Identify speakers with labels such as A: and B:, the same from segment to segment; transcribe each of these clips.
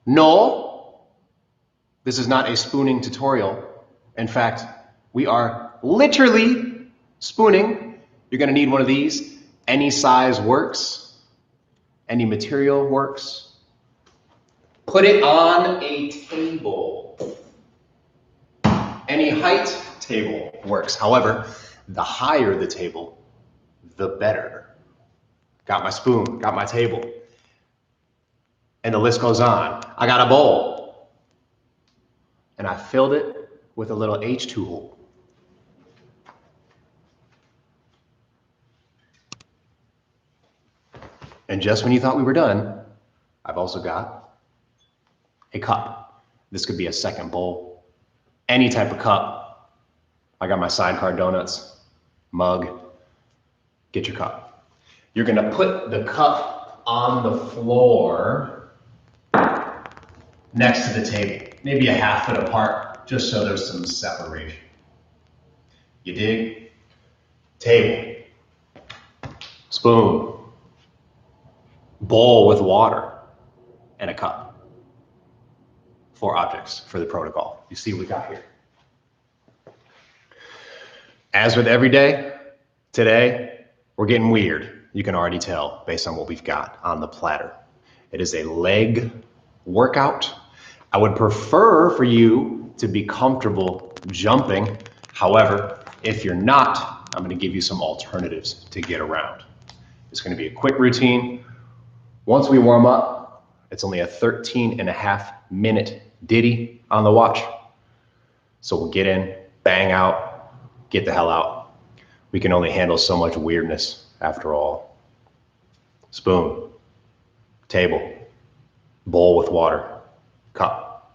A: No, this is not a spooning tutorial. In fact, we are literally spooning. You're gonna need one of these. Any size works, any material works. Put it on a table. Any height table works. However, the higher the table, the better. Got my spoon, got my table. And the list goes on. I got a bowl. And I filled it with a little H2O. And just when you thought we were done, I've also got a cup. This could be a second bowl, any type of cup. I got my sidecar donuts, mug. Get your cup. You're gonna put the cup on the floor next to the table, maybe a half foot apart, just so there's some separation. You dig? Table, spoon, bowl with water, and a cup. 4 objects for the protocol. You see what we got here. As with every day, today, we're getting weird. You can already tell based on what we've got on the platter. It is a leg workout. I would prefer for you to be comfortable jumping. However, if you're not, I'm gonna give you some alternatives to get around. It's gonna be a quick routine. Once we warm up, it's only a 13.5-minute ditty on the watch. So we'll get in, bang out, get the hell out. We can only handle so much weirdness after all. Spoon, table, bowl with water, cup.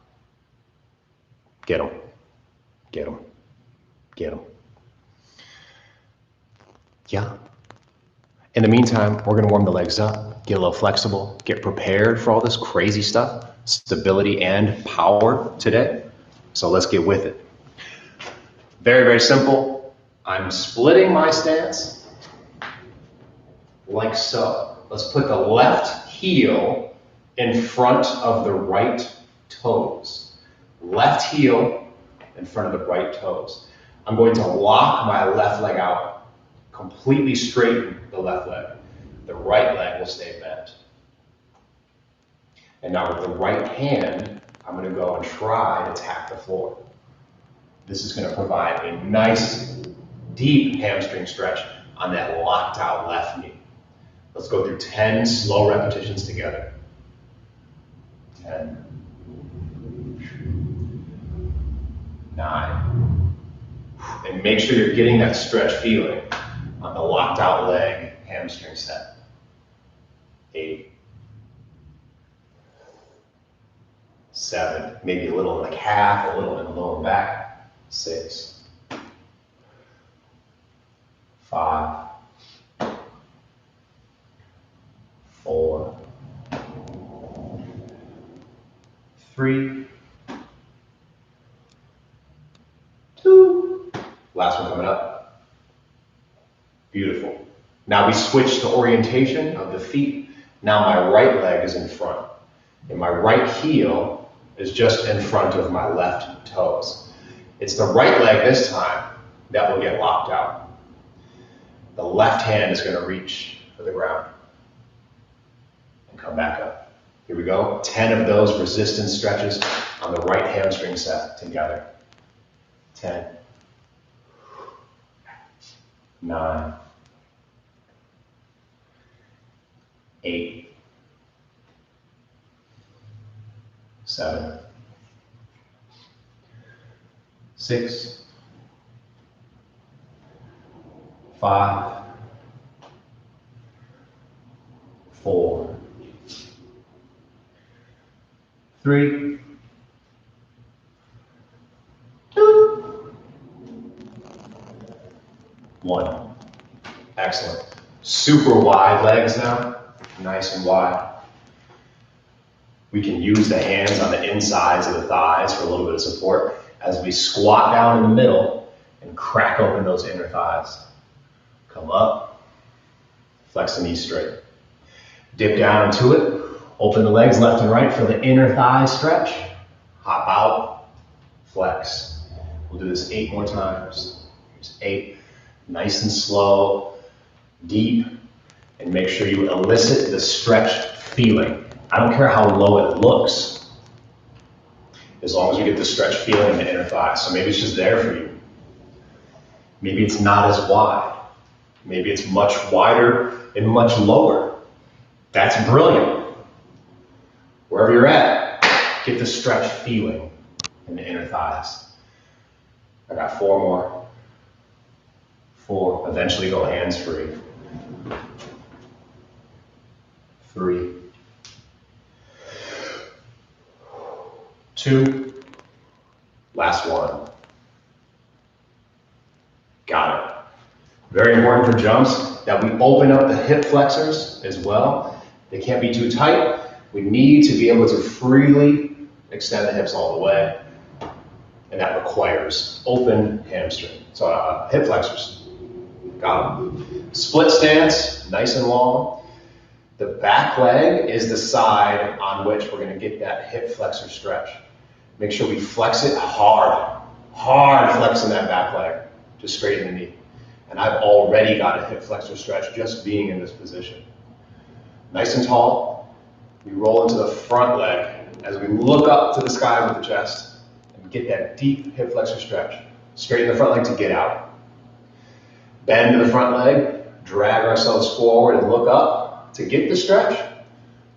A: Get them, get them, get them. Yeah. In the meantime, we're gonna warm the legs up, get a little flexible, get prepared for all this crazy stuff, stability and power today. So let's get with it. Very, very simple. I'm splitting my stance like so. Let's put the left heel in front of the right toes. Left heel in front of the right toes. I'm going to lock my left leg out, completely straighten the left leg. The right leg will stay bent. And now with the right hand, I'm going to go and try to tap the floor. This is going to provide a nice, deep hamstring stretch on that locked out left knee. Let's go through 10 slow repetitions together. 10, 9, and make sure you're getting that stretch feeling on the locked out leg hamstring set. 8, 7, maybe a little in the calf, a little in the lower back. 6, 5, 4, 3, 2. Last one coming up. Beautiful. Now we switch the orientation of the feet. Now my right leg is in front, and my right heel is just in front of my left toes. It's the right leg this time that will get locked out. The left hand is going to reach for the ground and come back up. Here we go. 10 of those resistance stretches on the right hamstring set together. 10, 9, 8, 7, 6, 5, 4, 3, 2, 1. Excellent. Super wide legs now, nice and wide. We can use the hands on the insides of the thighs for a little bit of support as we squat down in the middle and crack open those inner thighs. Come up, flex the knees straight. Dip down into it, Open the legs left and right for the inner thigh stretch. Hop out, flex. We'll do this 8 more times. Here's 8, nice and slow, deep, and make sure you elicit the stretch feeling. I don't care how low it looks, as long as you get the stretch feeling in the inner thigh. So maybe it's just there for you. Maybe it's not as wide. Maybe it's much wider and much lower. That's brilliant. Wherever you're at, get the stretch feeling in the inner thighs. I got 4 more. 4, eventually go hands free. 3, 2, last 1. Got it. Very important for jumps that we open up the hip flexors as well. They can't be too tight. We need to be able to freely extend the hips all the way. And that requires open hamstring. So hip flexors. Got them. Split stance, nice and long. The back leg is the side on which we're going to get that hip flexor stretch. Make sure we flex it hard. Hard flexing that back leg to straighten the knee. And I've already got a hip flexor stretch just being in this position. Nice and tall. We roll into the front leg as we look up to the sky with the chest and get that deep hip flexor stretch. Straighten the front leg to get out. Bend to the front leg, drag ourselves forward and look up to get the stretch.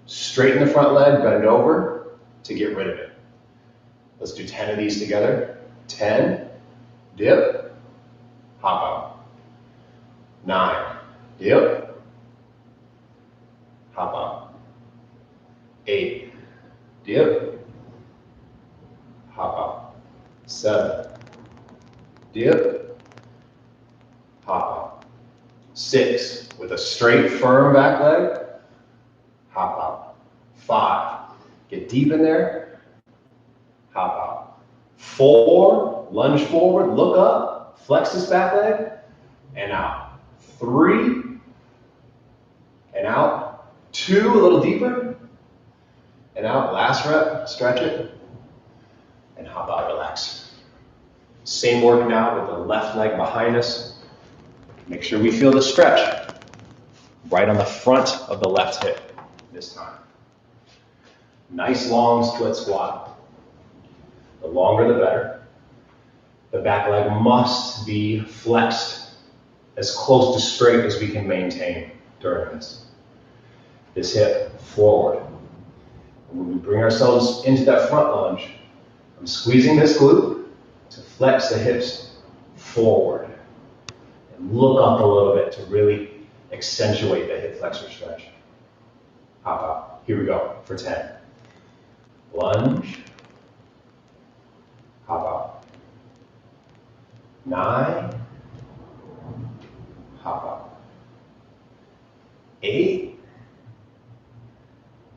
A: Straighten the front leg, bend over to get rid of it. Let's do 10 of these together. 10, dip, hop out. 9, dip, hop out. 8, dip, hop out. 7, dip, hop out. 6, with a straight, firm back leg, hop out. 5, get deep in there, hop out. 4, lunge forward, look up, flex this back leg, and out. 3, and out. 2, a little deeper, and out. Last rep, stretch it, and hop out, relax. Same work now with the left leg behind us. Make sure we feel the stretch right on the front of the left hip this time. Nice long split squat. The longer the better. The back leg must be flexed as close to straight as we can maintain during this. This hip forward. And when we bring ourselves into that front lunge, I'm squeezing this glute to flex the hips forward. And look up a little bit to really accentuate the hip flexor stretch. Hop out. Here we go for 10. Lunge. Hop out. 9. Hop out. 8.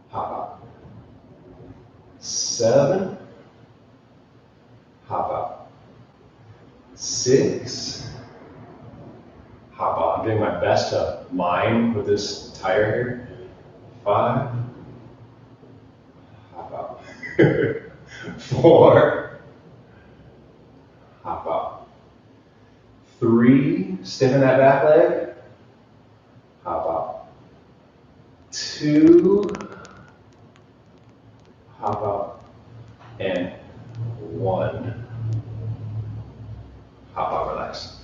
A: Hop out. 7. Hop out. 6. Hop out. I'm doing my best to mime with this tire here. 5. Hop out. 4. Hop out. 3. Stiffen that back leg. Hop out. 2. Hop out. And 1. Hop out, relax.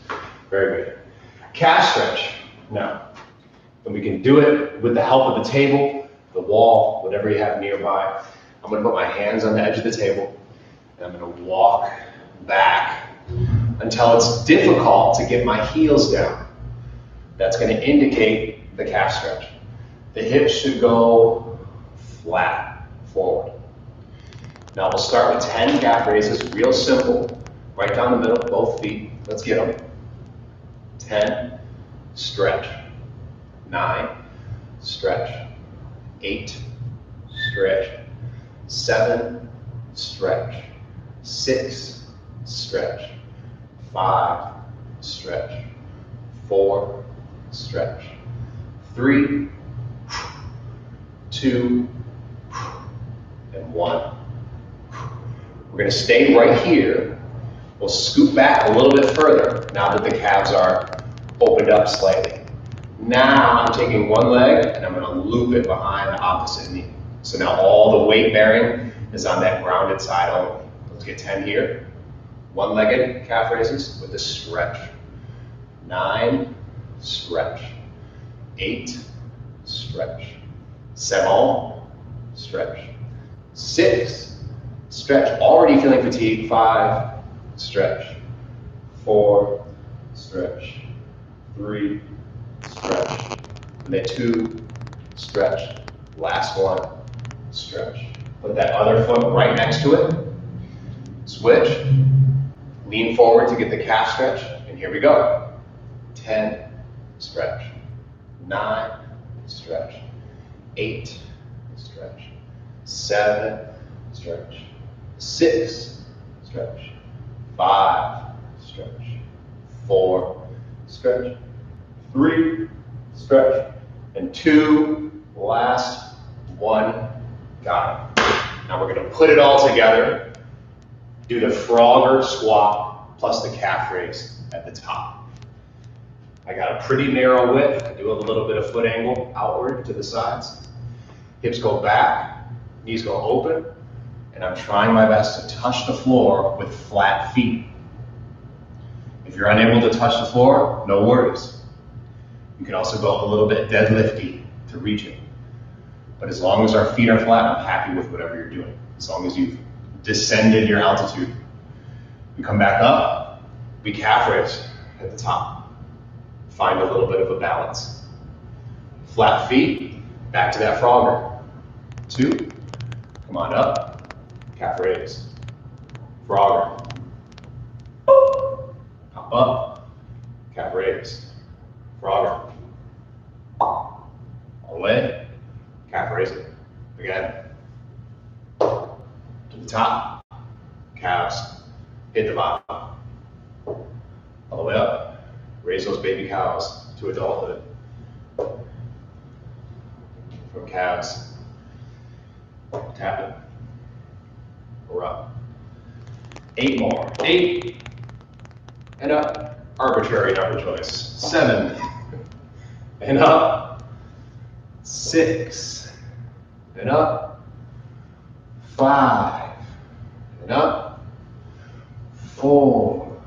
A: Very good. Calf stretch. Now, and we can do it with the help of the table, the wall, whatever you have nearby. I'm going to put my hands on the edge of the table, and I'm going to walk back until it's difficult to get my heels down. That's going to indicate the calf stretch. The hips should go flat forward. Now we'll start with 10 calf raises, real simple, right down the middle, both feet. Let's get them. 10, stretch. 9, stretch. 8, stretch. 7, stretch. 6, stretch. 5, stretch. 4, stretch. 3, 2, and 1. We're going to stay right here. We'll scoot back a little bit further now that the calves are opened up slightly. Now I'm taking one leg and I'm going to loop it behind the opposite knee. So now all the weight bearing is on that grounded side only. Let's get 10 here. One-legged calf raises with a stretch. 9, stretch. 8, stretch. 7, stretch. 6, stretch. Already feeling fatigue. 5, stretch. 4, stretch. 3, stretch. And then 2, stretch. Last one, stretch. Put that other foot right next to it. Switch. Lean forward to get the calf stretch. And here we go. 10, stretch. 9, stretch. 8, stretch. 7, stretch. 6, stretch. 5, stretch. 4, stretch. 3, stretch. And 2, last one. Got it. Now we're going to put it all together. Do the frogger squat plus the calf raise at the top. I got a pretty narrow width. I do have a little bit of foot angle outward to the sides. Hips go back, knees go open, and I'm trying my best to touch the floor with flat feet. If you're unable to touch the floor, no worries. You can also go a little bit deadlifty to reach it. But as long as our feet are flat, I'm happy with whatever you're doing. As long as you've descended your altitude. We come back up, we calf raise at the top. Find a little bit of a balance. Flat feet, back to that frogger. 2, come on up, calf raise. Frogger. Hop up, calf raise. Frogger. All the way, calf raise it. Again. To the top, calves, hit the bottom. All the way up, raise those baby cows to adulthood. From calves, tap it. We're up. 8 more. 8, and up. Arbitrary number choice. 7, and up. 6, and up. 5, and up. 4,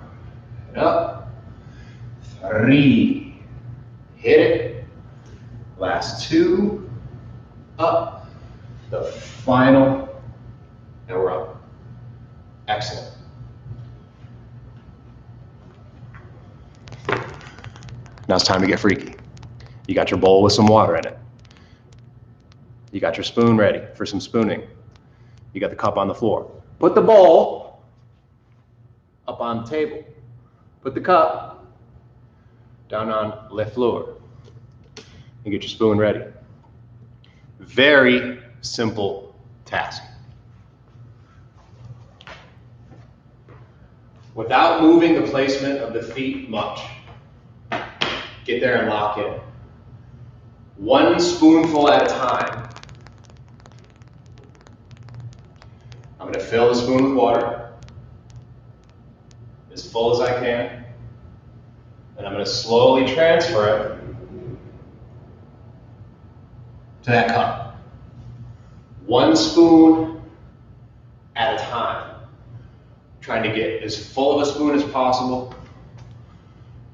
A: and up. 3, hit it. Last 2, up. The final, and we're up. Excellent. Now it's time to get freaky. You got your bowl with some water in it. You got your spoon ready for some spooning. You got the cup on the floor. Put the bowl up on the table. Put the cup down on le floor. And get your spoon ready. Very simple task. Without moving the placement of the feet much, get there and lock in. 1 spoonful at a time. I'm going to fill the spoon with water as full as I can, and I'm going to slowly transfer it to that cup. 1 spoon at a time. Trying to get as full of a spoon as possible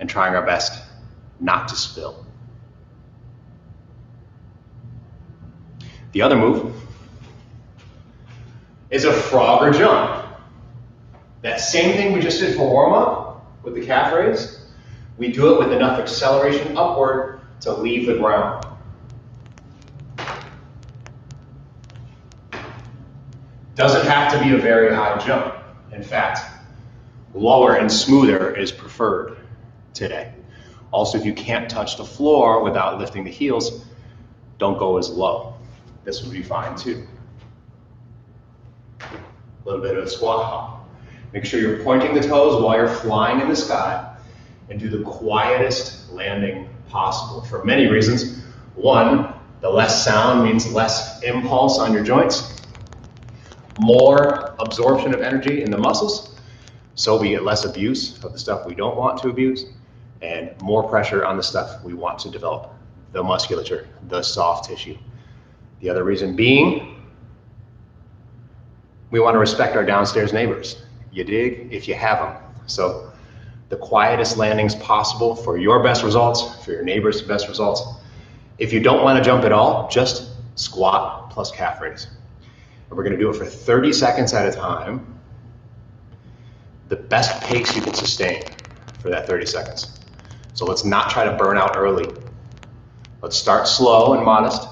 A: and trying our best not to spill. The other move is a frog or jump. That same thing we just did for warm-up with the calf raise, we do it with enough acceleration upward to leave the ground. Doesn't have to be a very high jump. In fact, lower and smoother is preferred today. Also, if you can't touch the floor without lifting the heels, don't go as low. This would be fine too. A little bit of a squat hop. Make sure you're pointing the toes while you're flying in the sky and do the quietest landing possible for many reasons. 1, the less sound means less impulse on your joints. more absorption of energy in the muscles, so we get less abuse of the stuff we don't want to abuse, and more pressure on the stuff we want to develop, the musculature, the soft tissue. The other reason being, we want to respect our downstairs neighbors. You dig? If you have them. So the quietest landings possible for your best results, for your neighbor's best results. If you don't want to jump at all, just squat plus calf raise. And we're going to do it for 30 seconds at a time. The best pace you can sustain for that 30 seconds. So let's not try to burn out early. Let's start slow and modest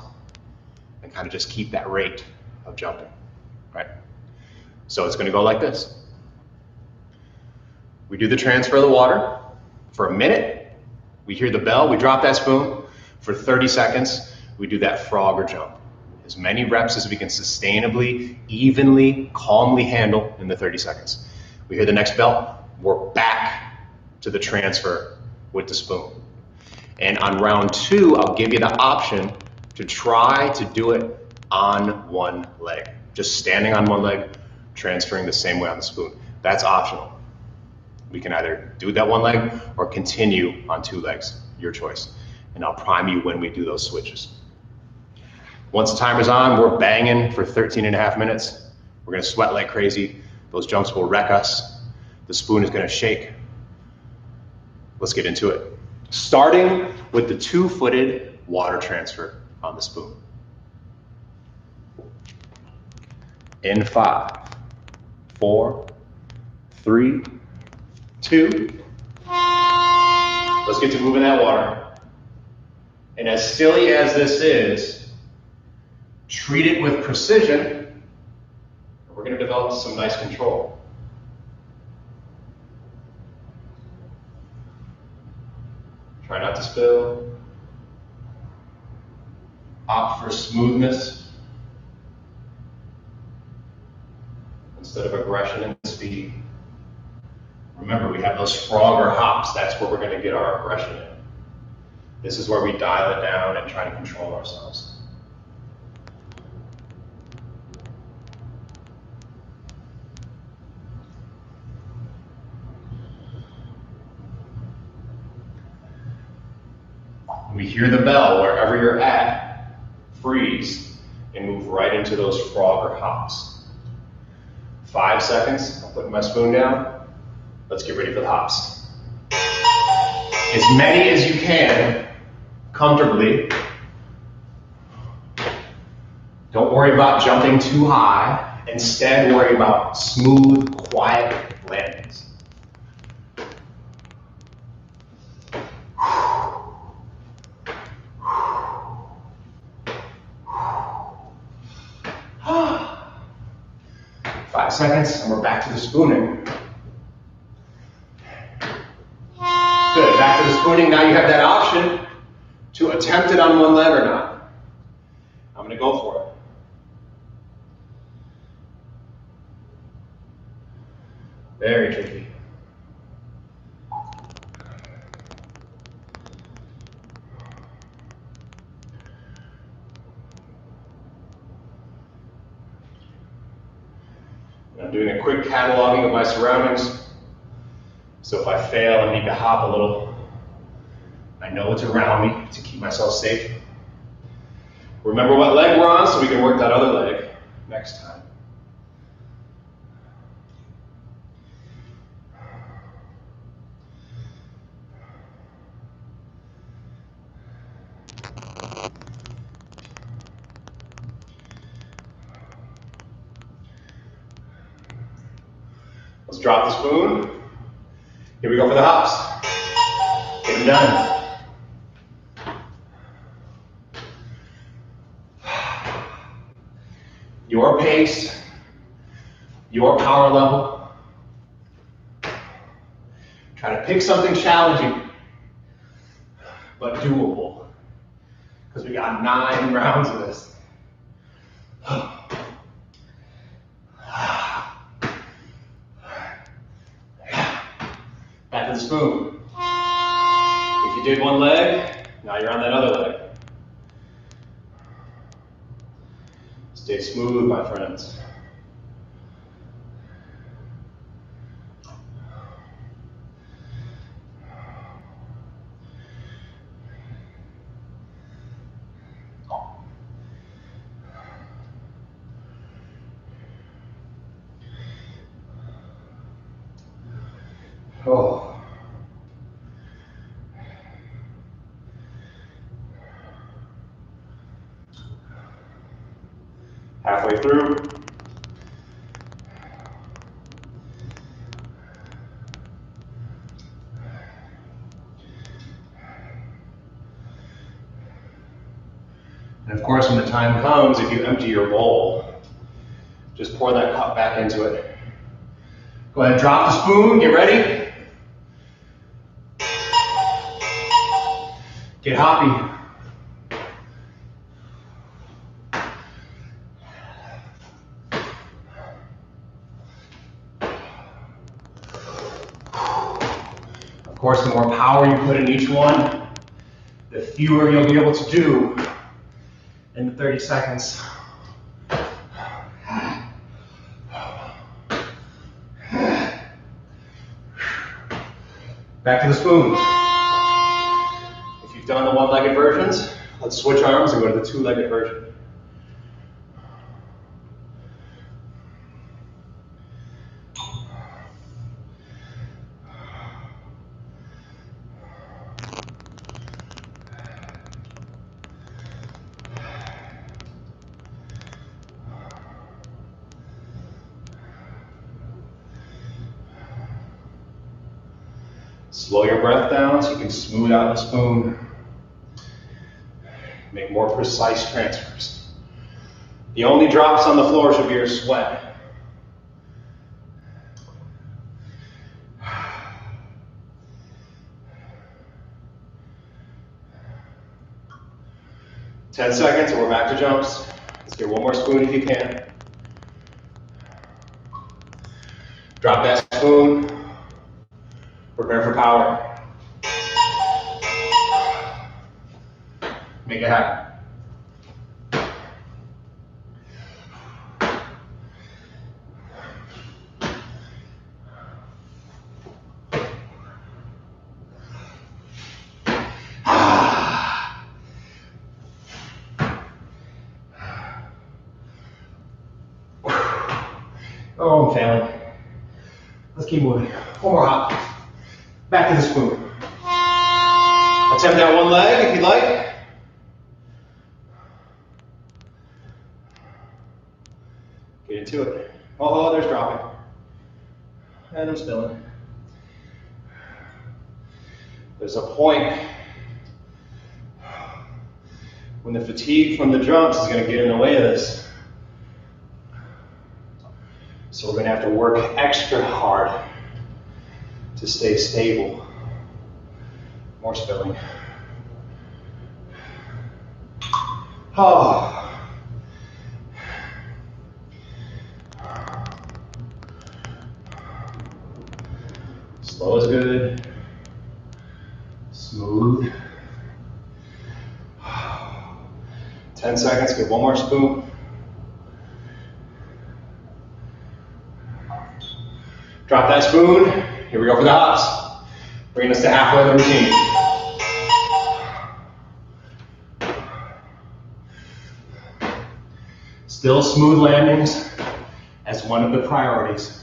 A: and kind of just keep that rate of jumping, right? So it's going to go like this. We do the transfer of the water for a minute. We hear the bell, we drop that spoon. For 30 seconds, we do that frog or jump. As many reps as we can sustainably, evenly, calmly handle in the 30 seconds. We hear the next bell, we're back to the transfer with the spoon. And on round 2, I'll give you the option to try to do it on one leg. Just standing on one leg, transferring the same way on the spoon. That's optional. We can either do that one leg or continue on 2 legs, your choice. And I'll prime you when we do those switches. Once the timer's on, we're banging for 13.5 minutes. We're gonna sweat like crazy. Those jumps will wreck us. The spoon is gonna shake. Let's get into it. Starting with the 2-footed water transfer on the spoon. In 5, 4, 3, 2. Let's get to moving that water. And as silly as this is, treat it with precision. We're going to develop some nice control. Try not to spill. Opt for smoothness instead of aggression and speed. Remember, we have those frog or hops. That's where we're going to get our aggression in. This is where we dial it down and try to control ourselves. When we hear the bell, wherever you're at, freeze and move right into those frog or hops. 5 seconds, I'm putting my spoon down. Let's get ready for the hops. As many as you can, comfortably. Don't worry about jumping too high. Instead, worry about smooth, quiet landings. Five seconds, and we're back to the spooning. Good, back to the spooning. Now you have that option to attempt it on one leg or not. I'm going to go for it. Very tricky. I'm doing a quick cataloging of my surroundings. So if I fail and need to hop a little, I know what's around me to keep myself safe. Remember what leg we're on so we can work that other leg next time. Let's drop the spoon. Here we go for the hops. Get them done. Your pace, your power level. Try to pick something challenging, but doable. Because we got 9 rounds of this. Back to the spoon. If you did one leg, now you're on that other leg. Stay smooth, my friends. Oh. Halfway through. And of course, when the time comes, if you empty your bowl, just pour that cup back into it. Go ahead and drop the spoon, get ready. Get hoppy. Of course, the more power you put in each one, the fewer you'll be able to do in the 30 seconds. Back to the spoon. If you've done the one-legged versions, let's switch arms and go to the two-legged version. Slow your breath down so you can smooth out the spoon. Make more precise transfers. The only drops on the floor should be your sweat. Ten seconds and we're back to jumps. Let's get one more spoon if you can. Drop that spoon. Prepare for power. Make it happen. Oh, I'm failing. Let's keep moving. One more hop. Back to the spoon. Attempt that one leg if you'd like. Get into it. Oh, there's dropping. And I'm spilling. There's a point when the fatigue from the jumps is going to get in the way of this. So we're going to have to work extra hard to stay stable. More spilling. Oh. Slow is good. Smooth. 10 seconds, get one more spoon. Drop that spoon. Here we go for the hops. Bringing us to halfway of the routine. Still smooth landings as one of the priorities.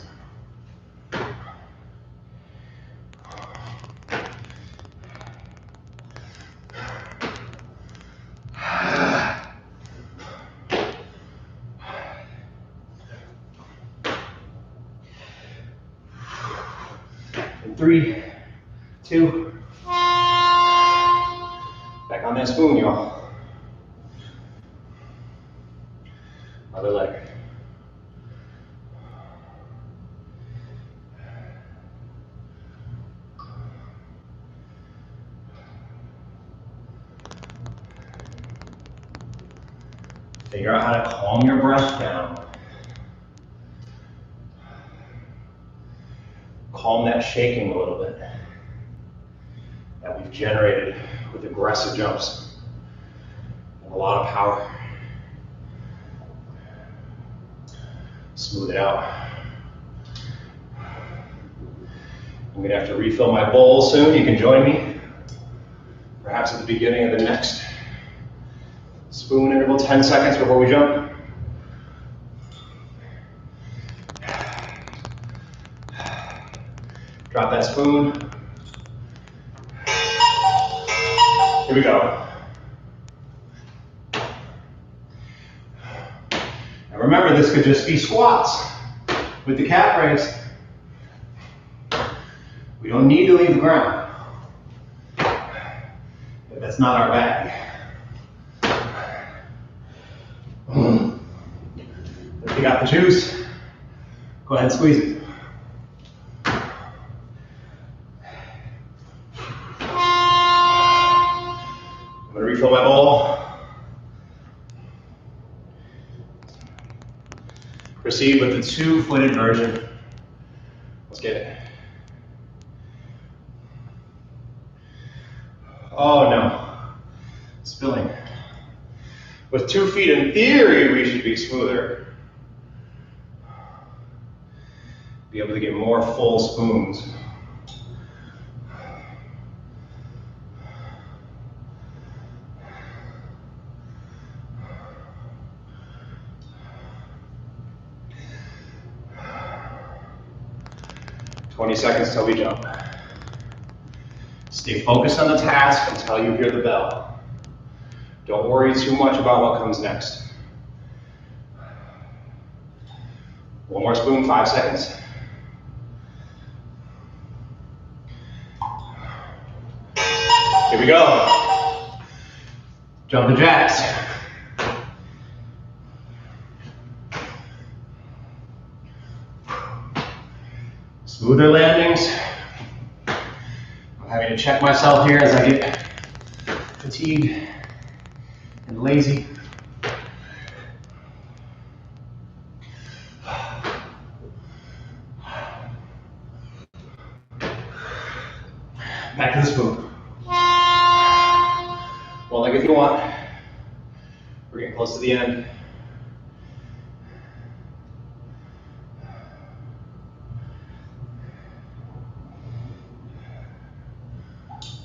A: In 3, 2, back on that spoon, y'all. Other leg. Figure out how to calm your breath down. Calm that shaking a little bit that we've generated with aggressive jumps and a lot of power. Smooth it out. I'm going to have to refill my bowl soon. You can join me, perhaps at the beginning of the next spoon interval, 10 seconds before we jump. Drop that spoon. spoon. Here we go. Now remember, this could just be squats with the calf raise. We don't need to leave the ground. But that's not our bag. If you got the juice, go ahead and squeeze it. I'm going to refill my bowl. Proceed with the two-footed version. Let's get it. Oh no, spilling. With 2 feet, in theory, we should be smoother. Be able to get more full spoons. "20 seconds till we jump." Stay focused on the task until you hear the bell. Don't worry too much about what comes next. One more spoon, 5 seconds. Here we go. Jumping jacks. Smoother landings. I'm having to check myself here as I get fatigued and lazy. Back to the spoon. One leg if you want. We're getting close to the end.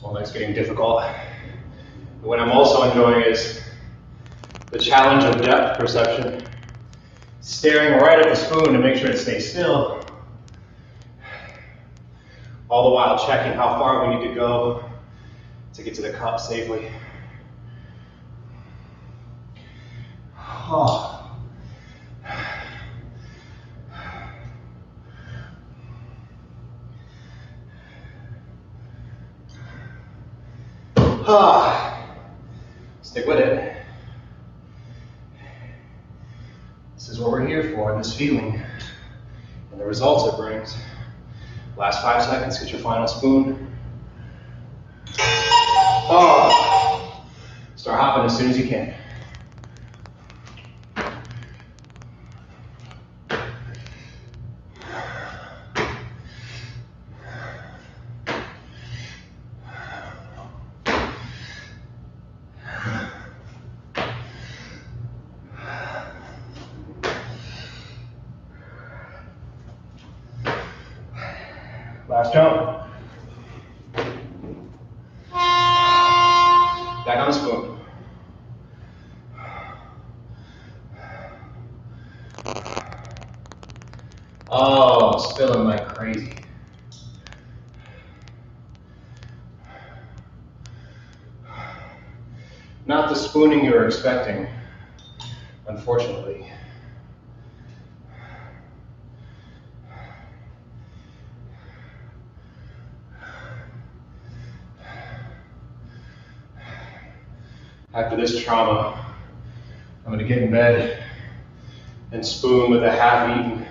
A: One leg's getting difficult. What I'm also enjoying is the challenge of depth perception. Staring right at the spoon to make sure it stays still. All the while checking how far we need to go to get to the cup safely. Oh. Oh. Stick with it. This is what we're here for, this feeling and the results it brings. Last 5 seconds, get your final spoon. Oh. Start hopping as soon as you can. Last jump. Back on the spoon. Oh, spilling like crazy. Not the spooning you were expecting, unfortunately. After this trauma, I'm gonna get in bed and spoon with a half-eaten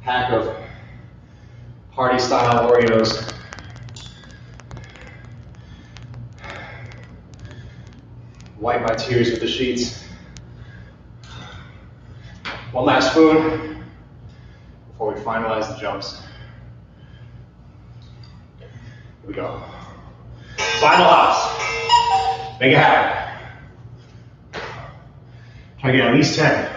A: pack of party-style Oreos. Wipe my tears with the sheets. One last spoon before we finalize the jumps. Here we go. Final hops. Make it happen. Try to get at least 10.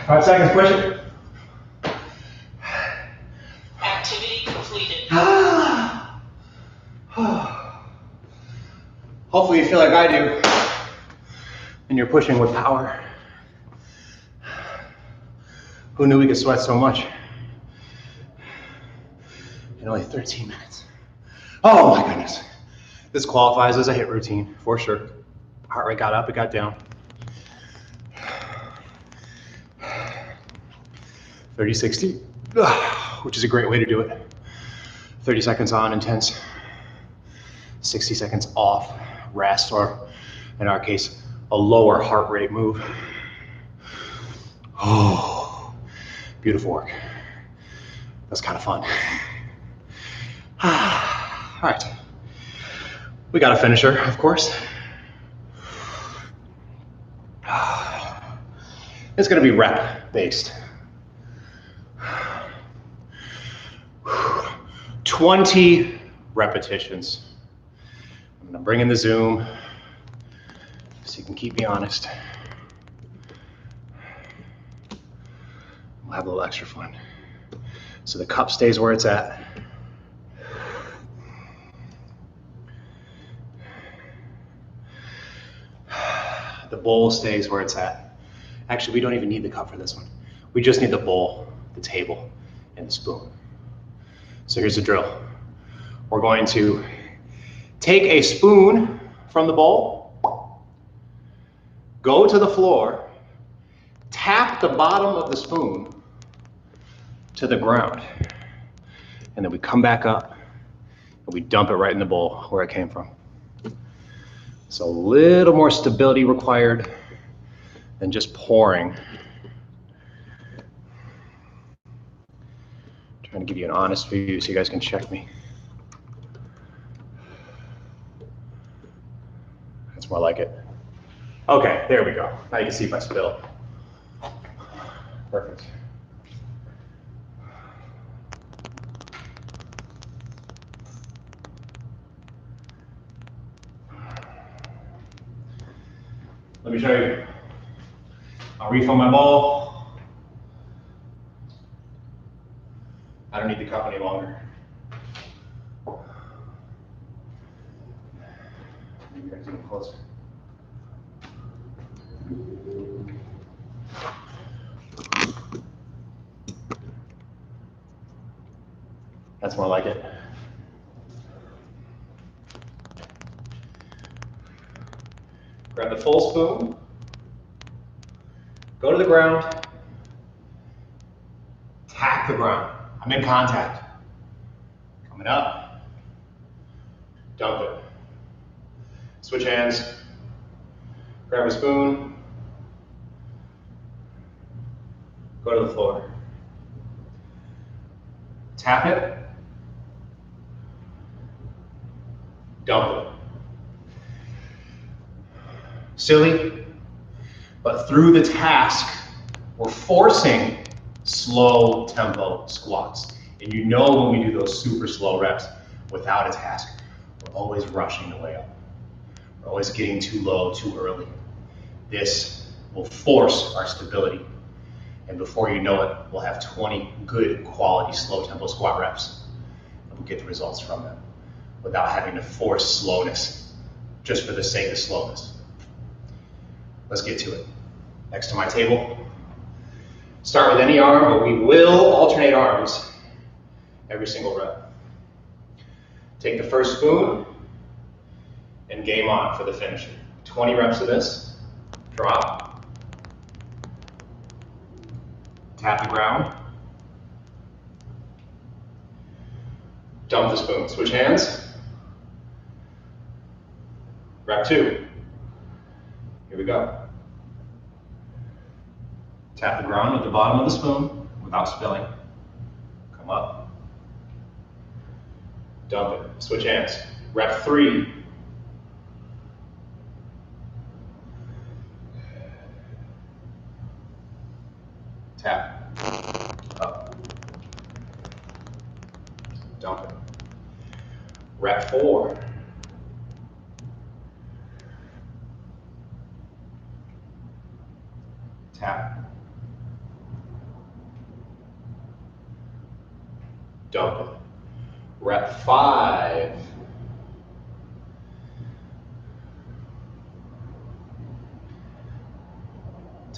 A: Five seconds, push it. Hopefully you feel like I do, and you're pushing with power. Who knew we could sweat so much in only 13 minutes? Oh my goodness. This qualifies as a HIIT routine, for sure. Heart rate got up, it got down. 30-60, which is a great way to do it. 30 seconds on, intense. 60 seconds off, rest, or in our case, a lower heart rate move. Oh, beautiful work. That's kind of fun. All right, we got a finisher, of course. It's gonna be rep based. 20 repetitions. I'm gonna bring in the zoom so you can keep me honest. We'll have a little extra fun. So the cup stays where it's at. The bowl stays where it's at. Actually, we don't even need the cup for this one. We just need the bowl, the table, and the spoon. So here's the drill. We're going to take a spoon from the bowl, go to the floor, tap the bottom of the spoon to the ground, and then we come back up and we dump it right in the bowl where it came from. So a little more stability required than just pouring. Trying to give you an honest view so you guys can check me. That's more like it. Okay, there we go. Now you can see if I spill. Perfect. Let me show you. I'll refill my bowl. I don't need the cup any longer. Maybe you guys get closer. That's more like it. Grab the full spoon, go to the ground, tap the ground. I'm in contact. Coming up, dump it. Switch hands, grab a spoon, go to the floor. Tap it, dump it. Silly, but through the task, we're forcing slow tempo squats. And you know when we do those super slow reps without a task, we're always rushing the way up. We're always getting too low too early. This will force our stability. And before you know it, we'll have 20 good quality slow tempo squat reps. And we'll get the results from them without having to force slowness just for the sake of slowness. Let's get to it. Next to my table. Start with any arm, but we will alternate arms every single rep. Take the first spoon and game on for the finisher. 20 reps of this. Drop. Tap the ground. Dump the spoon. Switch hands. Rep 2. Here we go. Tap the ground with the bottom of the spoon without spilling. Come up. Dump it. Switch hands. Rep 3. Tap. Up. Dump it. Rep 4. Tap. Dump it. Rep 5.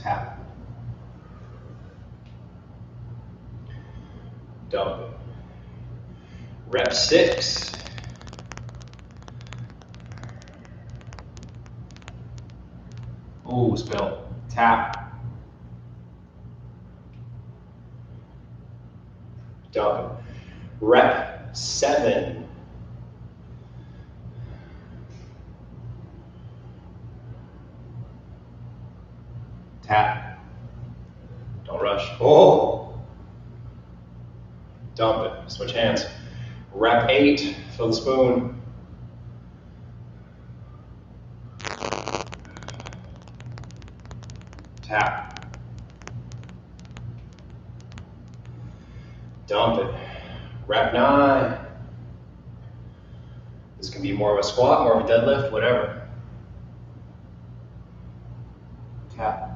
A: Tap. Dump it. Rep 6. Ooh, spill. Tap. Dump it. Rep 7. Tap. Don't rush. Oh! Dump it. Switch hands. Rep 8. Fill the spoon. Tap. Dump it. Rep 9. This can be more of a squat, more of a deadlift, whatever. Tap.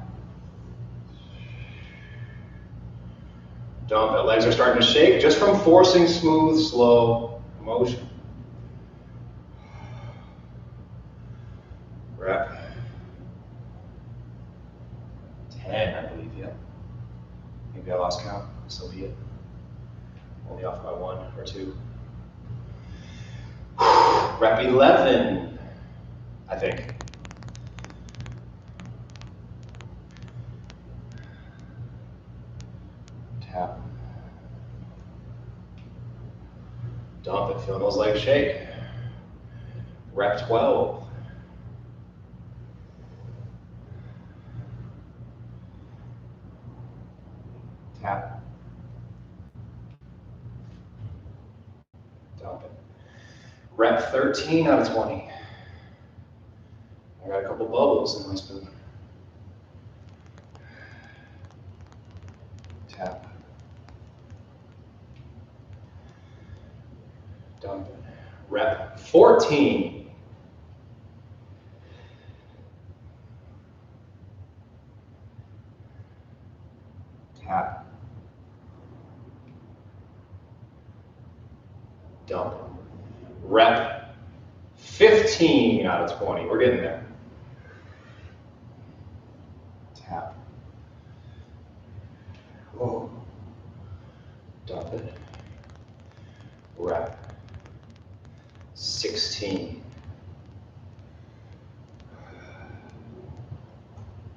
A: Dump it. Legs are starting to shake just from forcing smooth, slow motion. Rep 10, I believe, yeah. Maybe I lost count, so be it. Only off by 1 or 2. Rep 11, I think. Tap. Dump it, feel those legs shake. Rep 12. Tap. Dump it. Rep 13 out of 20. I got a couple bubbles in my spoon. Tap. Dump it. Rep 14. Tap. Dump it. Rep 15 out of 20. We're getting there. Tap. Whoa. Dump it. Rep 16.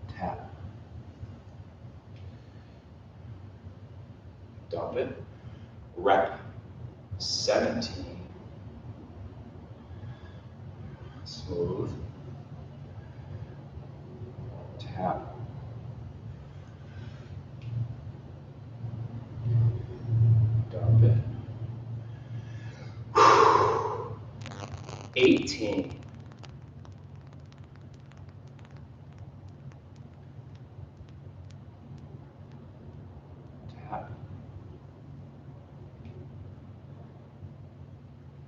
A: Tap. Dump it. Rep 17. Smooth. Tap. Dump it. 18. Tap.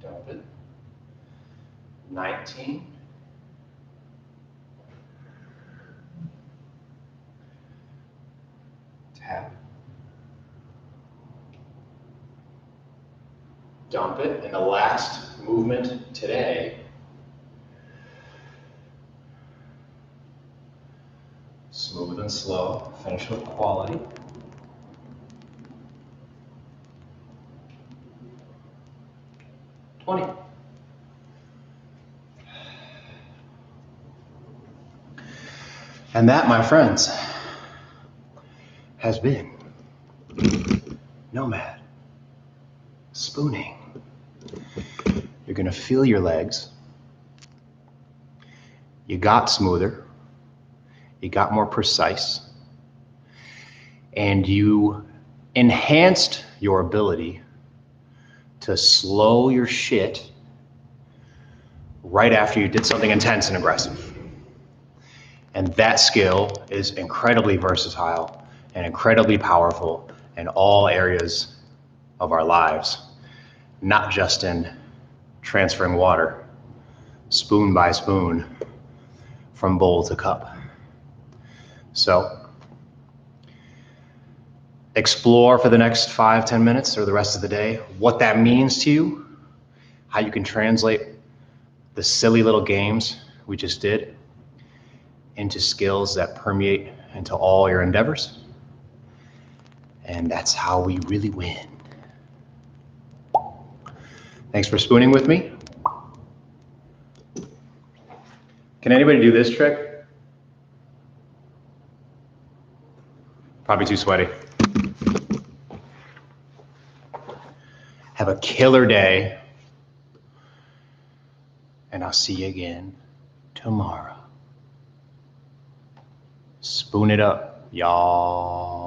A: Dump it. 19. Tap. Dump it. And the last movement today. Smooth and slow. Finish with quality. And that, my friends, has been Nomad spooning. You're gonna feel your legs. You got smoother. You got more precise. And you enhanced your ability to slow your shit right after you did something intense and aggressive. And that skill is incredibly versatile and incredibly powerful in all areas of our lives, not just in transferring water, spoon by spoon, from bowl to cup. So, explore for the next 5-10 minutes or the rest of the day what that means to you, how you can translate the silly little games we just did into skills that permeate into all your endeavors. And that's how we really win. Thanks for spooning with me. Can anybody do this trick? Probably too sweaty. Have a killer day. And I'll see you again tomorrow. Spoon it up, y'all.